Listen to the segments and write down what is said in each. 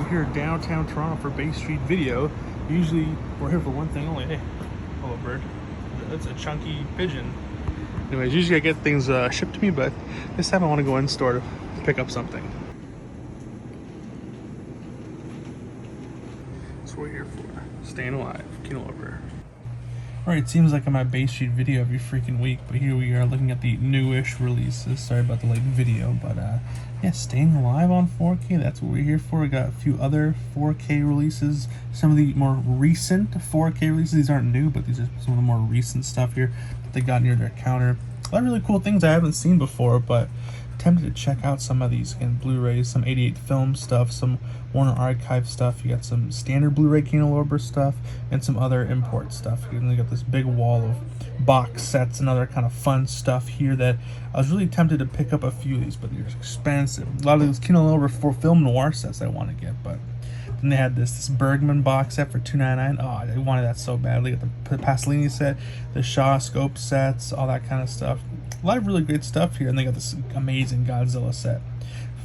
we're here downtown Toronto for Bay Street Video. Usually we're here for one thing only. Hey, hello bird. That's a chunky pigeon. Anyways, usually I get things shipped to me, but this time I want to go in store to pick up something. That's what we're here for. Staying alive. Kino Lover. Alright, it seems like I'm at Bay Street Video every freaking week, but here we are looking at the newish releases. Sorry about the late video, but yeah, staying alive on 4K, that's what we're here for. We got a few other 4K releases, some of the more recent 4K releases. These aren't new, but these are some of the more recent stuff here that they got near their counter. A lot of really cool things I haven't seen before, but tempted to check out some of these. Again, Blu-rays, some 88 film stuff, some Warner Archive stuff. You got some standard Blu-ray Kino Lorber stuff, and some other import stuff. You got this big wall of box sets and other kind of fun stuff here that I was really tempted to pick up a few of these, but they're expensive. A lot of these Kino Lorber for film noir sets I want to get, but then they had this Bergman box set for $2.99. Oh, I wanted that so badly. Got the Pasolini set, the Shaw scope sets, all that kind of stuff. A lot of really great stuff here, and they got this amazing Godzilla set.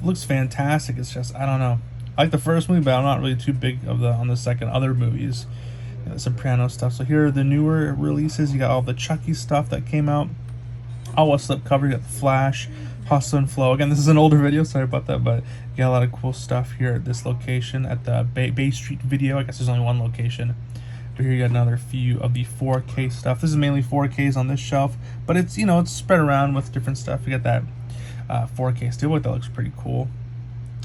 It looks fantastic. It's just, I don't know. I like the first movie, but I'm not really too big of on the second other movies. You know, the Soprano stuff. So here are the newer releases. You got all the Chucky stuff that came out. All a slip cover. You got the Flash, Hustle and Flow. Again, this is an older video. Sorry about that, but you got a lot of cool stuff here at this location at the Bay Street Video. I guess there's only one location. But here you got another few of the 4K stuff. This is mainly 4Ks on this shelf, but it's, you know, it's spread around with different stuff. You got that 4K steelbook that looks pretty cool.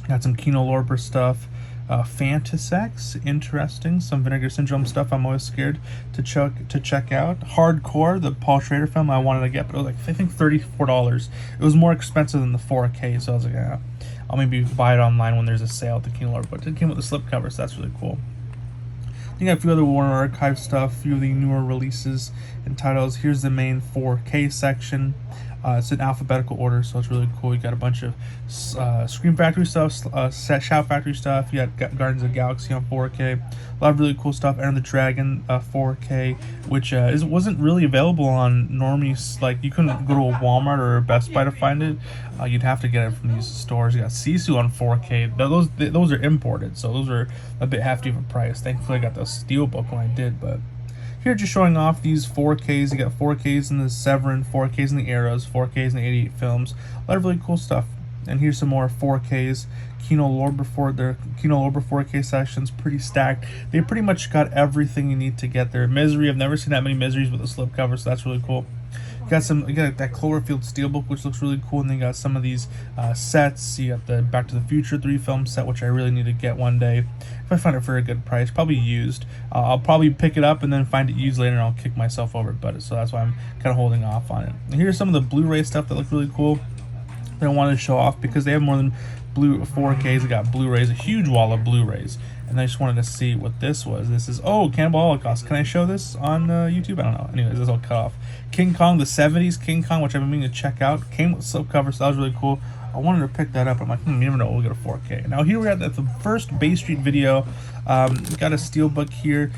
Got some Kino Lorber stuff. Fantasex, interesting. Some Vinegar Syndrome stuff I'm always scared to check out. Hardcore, the Paul Schrader film I wanted to get, but it was like, I think $34. It was more expensive than the 4K, so I was like, I'll maybe buy it online when there's a sale at the Kino Lorber. But it came with the slipcover, so that's really cool. You got a few other Warner Archive stuff, a few of the newer releases and titles. Here's the main 4K section. It's in alphabetical order, so it's really cool. You got a bunch of Scream Factory stuff, Shout Factory stuff. You got Guardians of the Galaxy on 4K. A lot of really cool stuff. Enter the Dragon 4K, which wasn't really available on normies. Like, you couldn't go to a Walmart or a Best Buy to find it. You'd have to get it from these stores. You got Sisu on 4K. Those are imported, so those are a bit hefty of a price. Thankfully, I got the Steelbook when I did, but here just showing off these 4Ks. You got 4Ks in the Severin, 4Ks in the Arrows, 4Ks in the 88 films. A lot of really cool stuff. And here's some more 4Ks. Kino Lorber their Kino Lorber 4K sections, pretty stacked. They pretty much got everything you need to get there. Misery, I've never seen that many Miseries with a slipcover, so that's really cool. You got that Cloverfield Steelbook, which looks really cool, and then you got some of these sets. You got the Back to the Future 3 film set, which I really need to get one day if I find it for a good price, probably used. I'll probably pick it up and then find it used later, and I'll kick myself over it, but so that's why I'm kind of holding off on it. And here's some of the Blu-ray stuff that look really cool that I wanted to show off because they have more than 4Ks. They got Blu-rays, a huge wall of Blu-rays, and I just wanted to see what this was. This is, Cannibal Holocaust. Can I show this on YouTube? I don't know. Anyways, this will cut off. King Kong, the 70s King Kong, which I've been meaning to check out. Came with slipcover, so that was really cool. I wanted to pick that up. I'm like, you never know, we'll get a 4K. Now here we're at the first Bay Street Video. Got a steelbook here.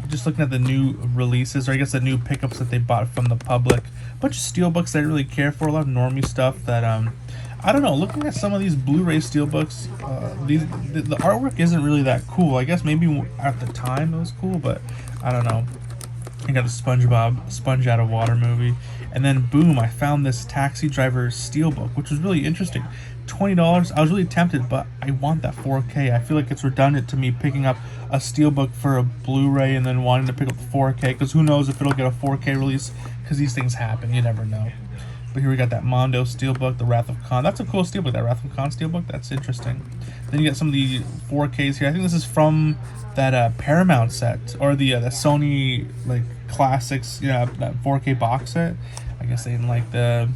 Just looking at the new releases, or I guess the new pickups that they bought from the public. A bunch of steelbooks I didn't really care for. A lot of normie stuff that I don't know. Looking at some of these Blu-ray steelbooks, the artwork isn't really that cool. I guess maybe at the time it was cool, but I don't know. I got the SpongeBob Sponge Out of Water movie, and then boom, I found this Taxi Driver steelbook, which was really interesting. $20. I was really tempted, but I want that 4K. I feel like it's redundant to me picking up a steelbook for a Blu-ray and then wanting to pick up the 4K, because who knows if it'll get a 4K release, because these things happen. You never know. But here we got that Mondo steelbook, the Wrath of Khan. That's a cool steelbook, that Wrath of Khan steelbook. That's interesting. Then you got some of the 4Ks here. I think this is from that Paramount set, or the Sony like classics, that 4K box set. I guess they didn't like the,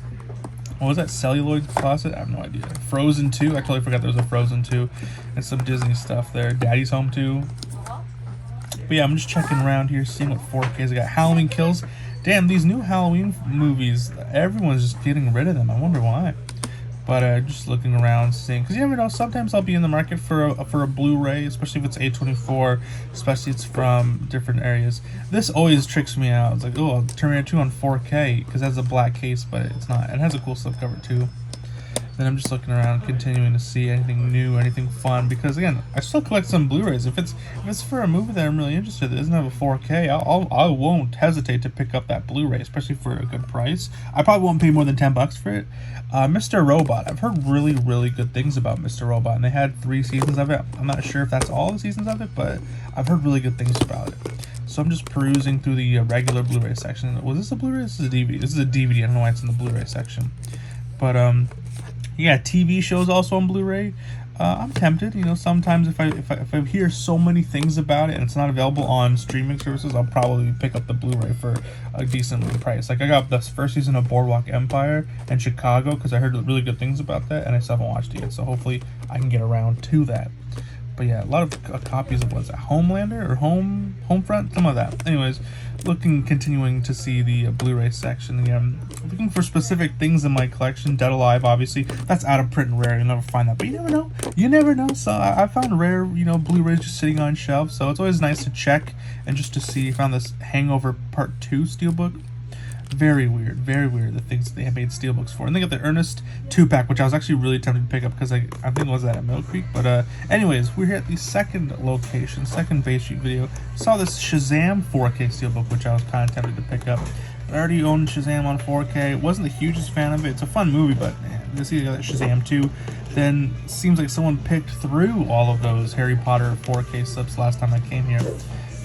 what was that, celluloid closet? I have no idea. Frozen 2. I totally forgot there was a Frozen 2, and some Disney stuff there. Daddy's Home 2. But yeah, I'm just checking around here, seeing what 4Ks I got. Halloween Kills. Damn, these new Halloween movies, everyone's just getting rid of them. I wonder why. But just looking around, seeing, because you never know, sometimes I'll be in the market for a Blu-ray, especially if it's A24, especially if it's from different areas. This always tricks me out. It's like, Terminator 2 on 4K, because it has a black case, but it's not. It has a cool slipcover too. Then I'm just looking around, continuing to see anything new, anything fun. Because again, I still collect some Blu-rays. If it's for a movie that I'm really interested in that doesn't have a 4K, I won't hesitate to pick up that Blu-ray, especially for a good price. I probably won't pay more than $10 for it. Mr. Robot. I've heard really good things about Mr. Robot, and they had 3 seasons of it. I'm not sure if that's all the seasons of it, but I've heard really good things about it. So I'm just perusing through the regular Blu-ray section. Was this a Blu-ray? This is a DVD. This is a DVD. I don't know why it's in the Blu-ray section, but yeah, TV shows also on Blu-ray. I'm tempted, you know. Sometimes if I hear so many things about it and it's not available on streaming services, I'll probably pick up the Blu-ray for a decent price. Like I got the first season of Boardwalk Empire and Chicago because I heard really good things about that, and I still haven't watched it yet. So hopefully I can get around to that. But yeah, a lot of copies of what's that, Homelander or Homefront, some of that. Anyways, continuing to see the Blu-ray section again. Looking for specific things in my collection. Dead Alive, obviously, that's out of print and rare. You'll never find that, but you never know. You never know. So I found rare, you know, Blu-rays just sitting on shelves. So it's always nice to check and just to see. I found this Hangover Part 2 steelbook. Very weird, the things they have made steelbooks for. And they got the Ernest 2-pack, which I was actually really tempted to pick up because I think it was that at Mill Creek. But anyways, we're here at the second location, second Bay Street video. Saw this Shazam 4K steelbook, which I was kind of tempted to pick up. I already owned Shazam on 4K. Wasn't the hugest fan of it. It's a fun movie, but man, to see Shazam 2, then seems like someone picked through all of those Harry Potter 4K slips last time I came here.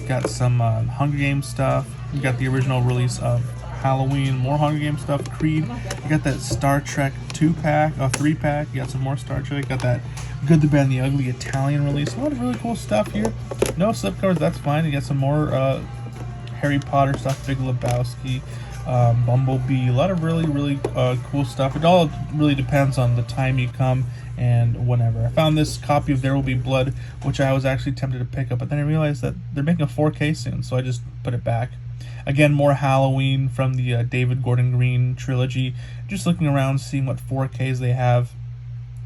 Got some Hunger Games stuff. You got the original release of Halloween, more Hunger Games stuff, Creed. You got that Star Trek 2-pack, 3-pack. You got some more Star Trek. You got that Good, the Bad, and the Ugly Italian release. A lot of really cool stuff here. No slipcovers, that's fine. You got some more Harry Potter stuff, Big Lebowski, Bumblebee. A lot of really cool stuff. It all really depends on the time you come and whenever. I found this copy of There Will Be Blood, which I was actually tempted to pick up, but then I realized that they're making a 4K soon, so I just put it back. Again, more Halloween from the David Gordon Green trilogy. Just looking around, seeing what 4Ks they have,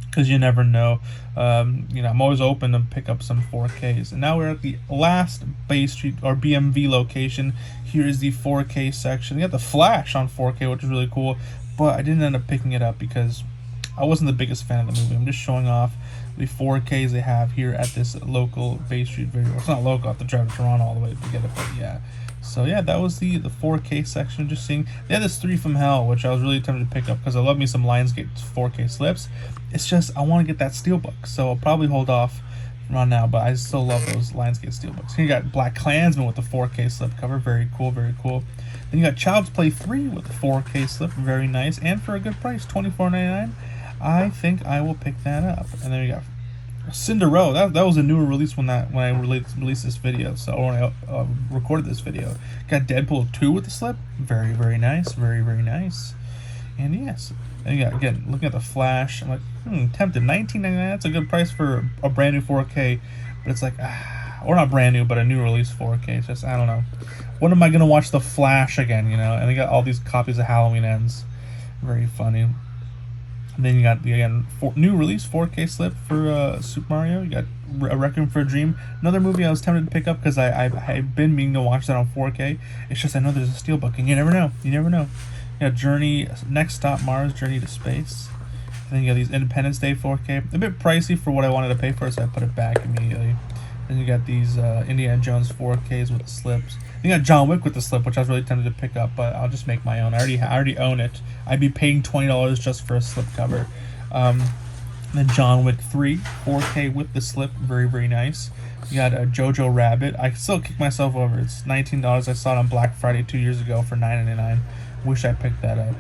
because you never know. You know, I'm always open to pick up some 4Ks. And now we're at the last Bay Street or BMV location. Here is the 4K section. You got the Flash on 4K, which is really cool, but I didn't end up picking it up because I wasn't the biggest fan of the movie. I'm just showing off the 4Ks they have here at this local Bay Street video. It's not local, I have to drive to Toronto all the way to get it, but yeah. So yeah, that was the 4K section. Just seeing, they had this 3 from Hell, which I was really tempted to pick up because I love me some Lionsgate 4K slips. It's just I want to get that steelbook, so I'll probably hold off on now. But I still love those Lionsgate steelbooks. Here you got Black Klansman with the 4K slip cover, very cool. Then you got Child's Play 3 with the 4K slip, very nice, and for a good price, $24.99. I think I will pick that up. And then we got Cinderella. That was a newer release when I released this video. So when I recorded this video, got Deadpool 2 with the slip. Very nice. Very nice. And yes, and you got, again, looking at the Flash. I'm like, tempted. $19.99. That's a good price for a brand new 4K. But it's like, or not brand new, but a new release 4K. It's just, I don't know. When am I gonna watch the Flash again? You know? And they got all these copies of Halloween Ends. Very funny. And then you got the, again, new release 4K slip for Super Mario. You got A Requiem for a Dream. Another movie I was tempted to pick up because I've been meaning to watch that on 4K. It's just I know there's a steelbook, and you never know. You got Journey, Next Stop Mars, Journey to Space. And then you got these Independence Day 4K. A bit pricey for what I wanted to pay for, so I put it back immediately. Then you got these Indiana Jones 4Ks with the slips. Then you got John Wick with the slip, which I was really tempted to pick up, but I'll just make my own. I already own it. I'd be paying $20 just for a slip cover. Then John Wick 3 4K with the slip, very nice. You got Jojo Rabbit. I still kick myself over. It's $19. I saw it on Black Friday 2 years ago for $9.99. Wish I picked that up.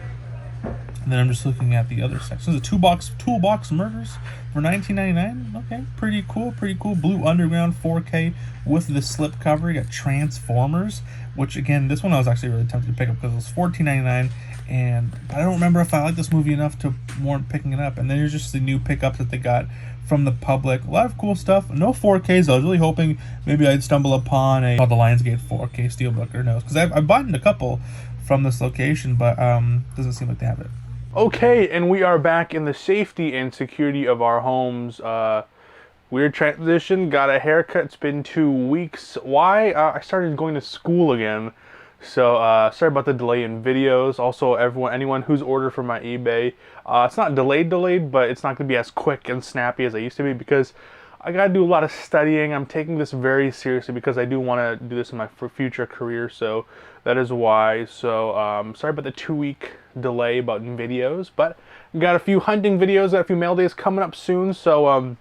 And then I'm just looking at the other section. There's a Toolbox Murders for $19.99. Okay, pretty cool. Blue Underground 4K with the slip cover. You got Transformers, which again, this one I was actually really tempted to pick up because it was $14.99. And I don't remember if I like this movie enough to warrant picking it up. And then there's just the new pickups that they got from the public. A lot of cool stuff. No 4Ks. I was really hoping maybe I'd stumble upon the Lionsgate 4K steelbook or no, because I've bought a couple from this location, but doesn't seem like they have it. Okay, and we are back in the safety and security of our homes. Weird transition, got a haircut. It's been 2 weeks. Why? I started going to school again. So sorry about the delay in videos. Also, anyone who's ordered from my eBay, it's not delayed, but it's not going to be as quick and snappy as I used to be because I got to do a lot of studying. I'm taking this very seriously because I do want to do this in my future career. So that is why. So sorry about the 2-week delay about videos, but got a few hunting videos, got a few mail days coming up soon. So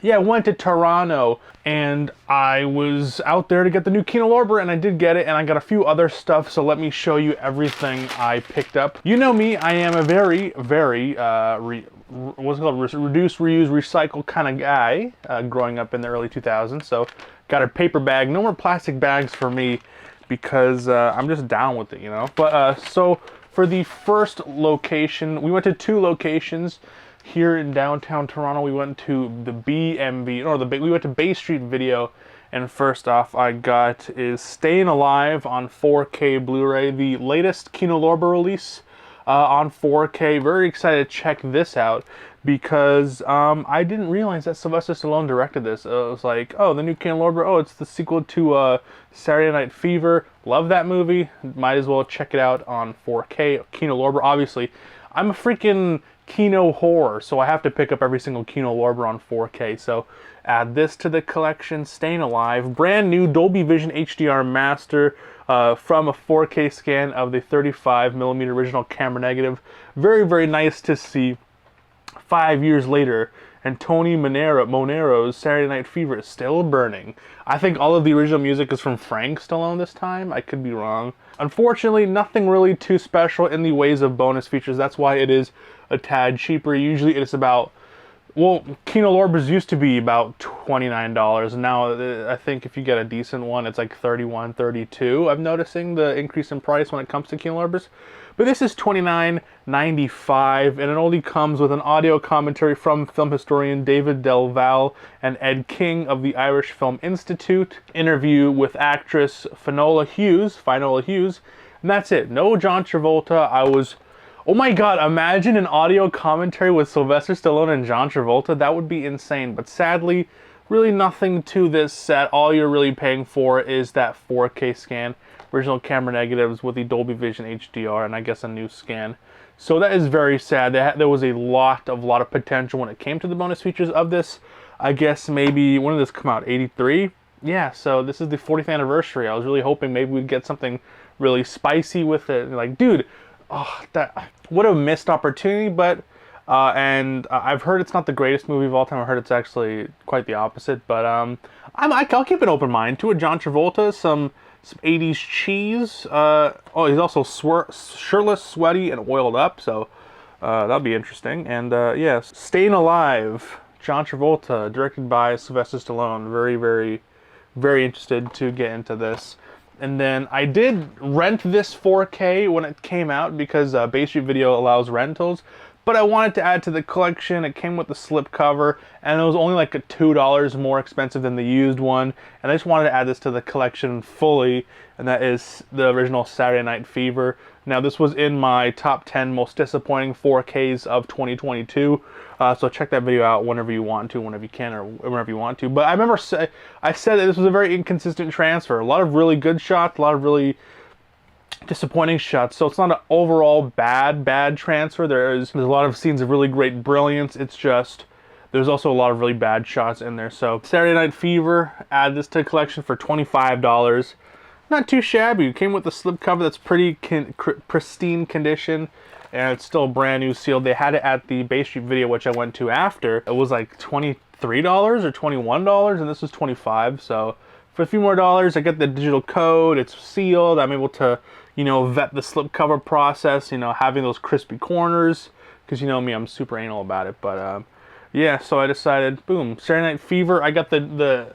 yeah, I went to Toronto and I was out there to get the new Kino Lorber, and I did get it, and I got a few other stuff, so let me show you everything I picked up. You know me, I am a very, very, what's it called, reduce, reuse, recycle kind of guy, growing up in the early 2000s, so got a paper bag, no more plastic bags for me, because I'm just down with it, you know? But, so, for the first location, we went to 2 locations. Here in downtown Toronto, we went to the we went to Bay Street Video, and first off I got is Staying Alive on 4K Blu-ray, the latest Kino Lorber release on 4K. Very excited to check this out because I didn't realize that Sylvester Stallone directed this. It was like, oh, the new Kino Lorber, oh, it's the sequel to Saturday Night Fever. Love that movie. Might as well check it out on 4K. Kino Lorber, obviously. I'm a freaking Kino whore, so I have to pick up every single Kino Lorber on 4K. So add this to the collection. Staying Alive, brand new Dolby Vision HDR master from a 4K scan of the 35mm original camera negative. Very, very nice to see 5 years later, and Tony Monero's Saturday Night Fever is still burning. I think all of the original music is from Frank Stallone this time. I could be wrong. Unfortunately, nothing really too special in the ways of bonus features. That's why it is a tad cheaper. Usually it's about, well, Kino Lorbers used to be about $29, and now I think if you get a decent one, it's like $31, $32. I'm noticing the increase in price when it comes to Kino Lorbers. But this is $29.95, and it only comes with an audio commentary from film historian David Del Val and Ed King of the Irish Film Institute, interview with actress Finola Hughes, and that's it. No John Travolta. Oh my god, imagine an audio commentary with Sylvester Stallone and John Travolta. That would be insane, but sadly, really nothing to this set. All you're really paying for is that 4K scan. Original camera negatives with the Dolby Vision HDR, and I guess a new scan. So that is very sad. There was a lot of potential when it came to the bonus features of this. I guess maybe, when did this come out, 83? Yeah, so this is the 40th anniversary. I was really hoping maybe we'd get something really spicy with it. Like, dude, oh, that what a missed opportunity, but I've heard it's not the greatest movie of all time. I heard it's actually quite the opposite, but I'll keep an open mind to it. John Travolta, some 80s cheese. Oh, he's also shirtless, sweaty, and oiled up, so that'll be interesting. And yeah, Staying Alive, John Travolta, directed by Sylvester Stallone. Very, very, very interested to get into this. And then I did rent this 4K when it came out because Bay Street Video allows rentals. But I wanted to add to the collection. It came with the slipcover, and it was only like $2 more expensive than the used one. And I just wanted to add this to the collection fully, and that is the original Saturday Night Fever. Now, this was in my top 10 most disappointing 4Ks of 2022. So check that video out whenever you want to, whenever you can, or whenever you want to. But I remember I said that this was a very inconsistent transfer. A lot of really good shots, a lot of really disappointing shots. So it's not an overall bad transfer. There's a lot of scenes of really great brilliance. It's just there's also a lot of really bad shots in there. So Saturday Night Fever, add this to the collection for $25. Not too shabby. It came with the slipcover that's pretty pristine condition, and it's still brand new sealed. They had it at the Bay Street Video, which I went to after. It was like $23 or $21, and this was $25. So for a few more dollars, I get the digital code. It's sealed. I'm able to, you know, vet the slipcover process, you know, having those crispy corners, because you know me, I'm super anal about it. But yeah, so I decided, boom, Saturday Night Fever. I got the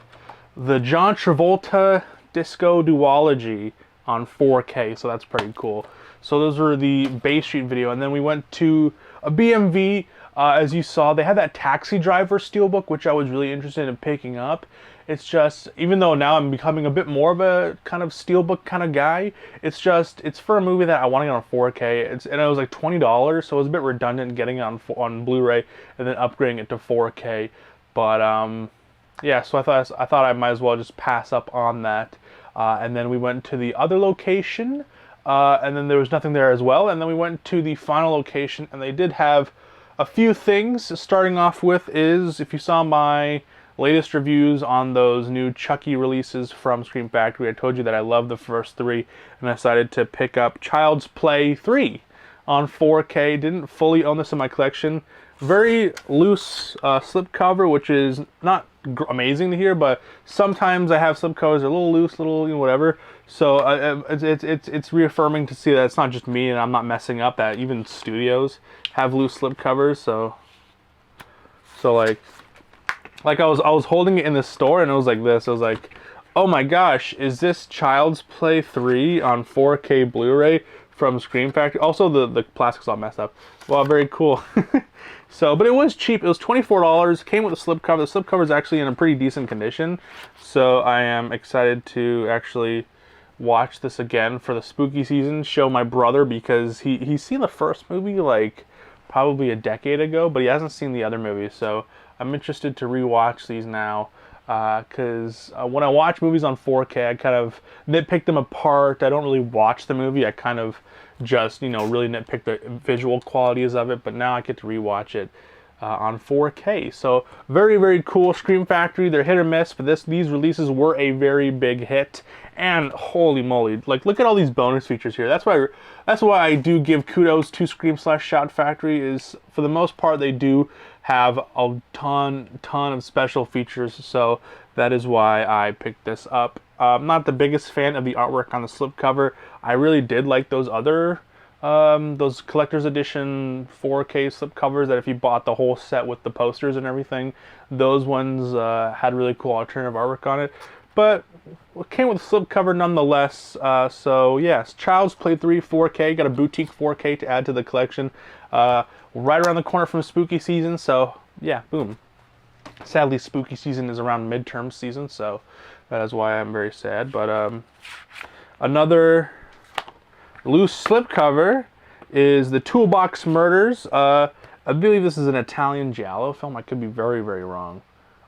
John Travolta Disco Duology on 4K, so that's pretty cool. So those were the Bay Street Video, and then we went to a BMV. As you saw, they had that Taxi Driver steelbook, which I was really interested in picking up. It's just, even though now I'm becoming a bit more of a kind of steelbook kind of guy, it's for a movie that I want to get on 4K. And it was like $20, so it was a bit redundant getting it on Blu-ray and then upgrading it to 4K. But yeah, so I thought I might as well just pass up on that. And then we went to the other location, and then there was nothing there as well. And then we went to the final location, and they did have a few things. Starting off with is, if you saw my latest reviews on those new Chucky releases from Scream Factory, I told you that I love the first three, and I decided to pick up Child's Play 3 on 4K. Didn't fully own this in my collection. Very loose slipcover, which is not amazing to hear, but sometimes I have slipcovers that are a little loose, little, you know, whatever. So it's reaffirming to see that it's not just me and I'm not messing up, that even studios have loose slipcovers. So like I was holding it in the store and it was like this. I was like, oh my gosh, is this Child's Play 3 on 4K Blu-ray from Scream Factory? Also, the plastic's all messed up. Well, very cool. So, but it was cheap. It was $24. Came with a slipcover. The slipcover is actually in a pretty decent condition. So I am excited to actually watch this again for the spooky season. Show my brother, because he's seen the first movie like probably a decade ago, but he hasn't seen the other movies. So I'm interested to rewatch these now. Because when I watch movies on 4K, I kind of nitpick them apart. I don't really watch the movie. I kind of just, you know, really nitpick the visual qualities of it. But now I get to rewatch it on 4K. So very, very cool. Scream Factory, they're hit or miss, but these releases were a very big hit. And holy moly, like, look at all these bonus features here. That's why I do give kudos to Scream/Shout Factory. Is for the most part they do have a ton of special features, so that is why I picked this up. I'm not the biggest fan of the artwork on the slipcover. I really did like those other those collector's edition 4K slipcovers that if you bought the whole set with the posters and everything, those ones had really cool alternative artwork on it. But it came with a slipcover nonetheless. So yes, Child's Play 3 4K, got a boutique 4K to add to the collection. Right around the corner from spooky season, so yeah, boom. Sadly, spooky season is around midterm season, so that is why I'm very sad. But another loose slipcover is the Toolbox Murders. I believe this is an Italian giallo film. I could be very, very wrong.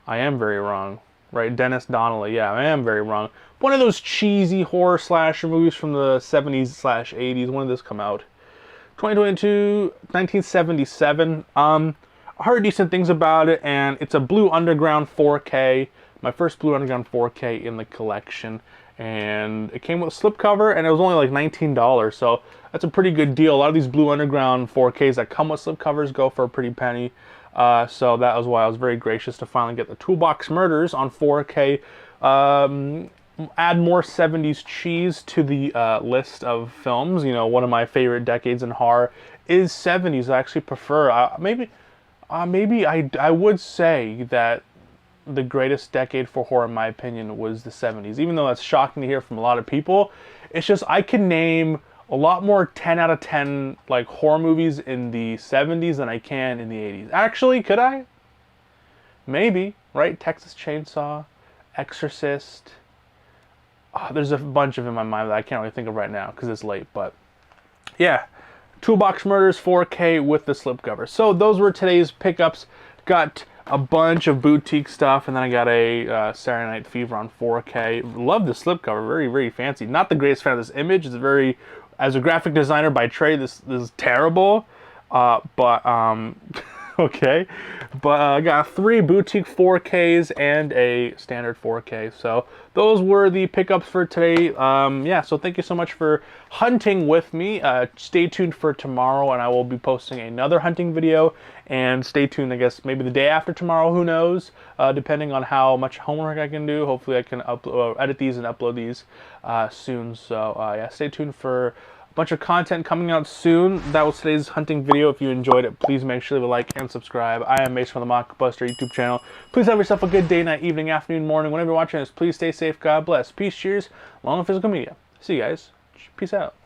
I am very wrong. Right, Dennis Donnelly. Yeah, I am very wrong. One of those cheesy horror slasher movies from the 70s/80s. When did this come out? 2022, 1977. I heard decent things about it, and it's a Blue Underground 4K. My first Blue Underground 4K in the collection. And it came with a slipcover, and it was only like $19. So that's a pretty good deal. A lot of these Blue Underground 4Ks that come with slipcovers go for a pretty penny. So that was why I was very gracious to finally get the Toolbox Murders on 4K. Add more 70s cheese to the list of films. You know, one of my favorite decades in horror is 70s. I actually prefer, maybe I would say that the greatest decade for horror, in my opinion, was the 70s. Even though that's shocking to hear from a lot of people, it's just I can name a lot more 10 out of 10 like horror movies in the 70s than I can in the 80s. Actually, could I? Maybe, right? Texas Chainsaw, Exorcist. There's a bunch of them in my mind that I can't really think of right now because it's late, but yeah. Toolbox Murders 4K with the slipcover. So those were today's pickups. Got a bunch of boutique stuff, and then I got a Saturday Night Fever on 4K. Love the slipcover, very, very fancy. Not the greatest fan of this image. It's very, as a graphic designer by trade, this is terrible. Okay. But I got 3 boutique 4Ks and a standard 4K. So those were the pickups for today. Yeah, so thank you so much for hunting with me. Stay tuned for tomorrow, and I will be posting another hunting video. And stay tuned, I guess, maybe the day after tomorrow, who knows, depending on how much homework I can do. Hopefully I can edit these and upload these soon. So yeah, stay tuned for a bunch of content coming out soon. That was today's hunting video. If you enjoyed it, please make sure to leave a like and subscribe. I am Mace from the Mock Buster YouTube channel. Please have yourself a good day, night, evening, afternoon, morning. Whenever you're watching this, please stay safe. God bless. Peace, cheers, long and physical media. See you guys. Peace out.